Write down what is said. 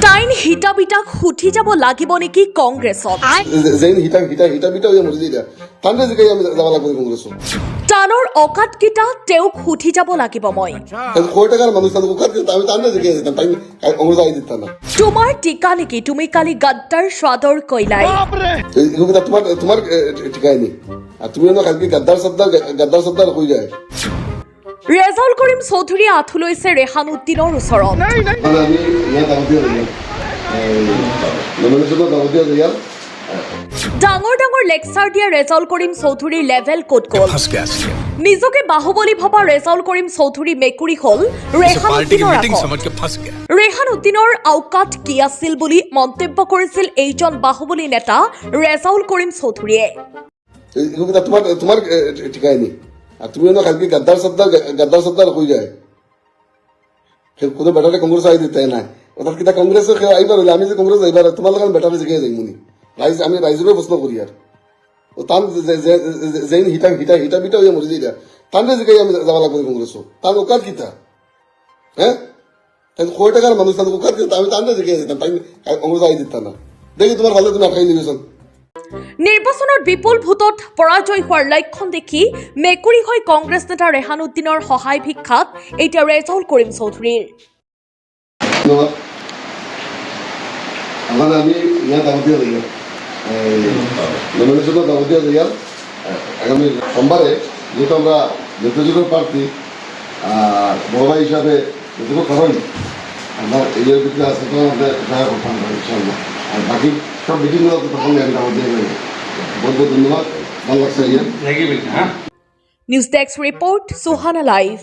টাইন হিতাবিটাক সুঠি যাব লাগিব নেকি কংগ্ৰেছত টানৰ অকাতকেইটা তেওঁক সুঠি যাব লাগিব মই তোমাৰ টিকা নেকি তুমি কালি গাদ্দাৰ স্বাদৰ কইলাই তোমাৰ ঠিকাই নেই আৰ তুমি কালকে গাদ্দাৰ সৰ্দাৰ হয়ে যায় ৰেজাউল কৰিম চৌধুৰীয়ে আঁঠু লৈছে ৰেহানুদ্দিনৰ ওচৰত মানে আমি ইয়াত দাবতীয়া জেগাত ডাঙৰ ডাঙৰ লেকচাৰ দিয়া ৰেজাউল কৰিম চৌধুৰীৰ লেভেল ক'ত গ'ল নিজকে বাহুবলী ভবা ৰেজাউল কৰিম চৌধুৰী মেকুৰী হ'ল ৰেহানুদ্দিনৰ আওকাত কি আছিল বুলি মন্তব্য কৰিছিল এইজন বাহুবলী নেতা ৰেজাউল কৰিম চৌধুৰীয়ে তোমার ঠিকাই নেই আর তুমি কালকে গাদ্দার সর্দার হয়ে যায় কোনো বেটারে কংগ্রেস আই দিতে না অর্থাৎ কিনা কংগ্রেস আইবার হলে আমি যে কংগ্রেস আইবার তোমার লাগান বেটারে জিগে যাই মনি আমি রাইজরে প্রশ্ন করি আর ও তান যেইন হিটা বিটা হয়ে মরে যাই তানরে জিগাই আমি যাওয়া লাগবে কংগ্রেস তার ওকাত কিতা হ্যাঁ কয় টাকার মানুষ তার ওকাত কিতা আমি তানরে জিগে যেতাম তাই কংগ্রেস আই দিতাম না দেখি তোমার ভালো তুমি আটকাই নিবেছন নিৰ্বাচনত বিপুল ভোটত পৰাজয় হোৱাৰ লক্ষণ দেখি মেকুৰী হৈ কংগ্ৰেছ নেতা ৰেহানুদ্দিনৰ সহায় ভিক্ষাত এতিয়া ৰেজাউল কৰিম চৌধুৰীৰ আমি ইয়াত দাবতীয়া জেগাত আগামী সোমবারে যেহেতু আমরা নেতৃত্ব প্রার্থী আর বড় ভাই হিসাবে যেটুকু কারণ আমরা এই ভিতরে আসতে তো আমাদের দেখা করতাম ইনশাল্লাহ আর বাকি সব মিটিংগুলো তো তখন আমি দাবতীয়া যাই বহুত বহুত ধন্যবাদ ভালো লাগছে news desk report Suhana live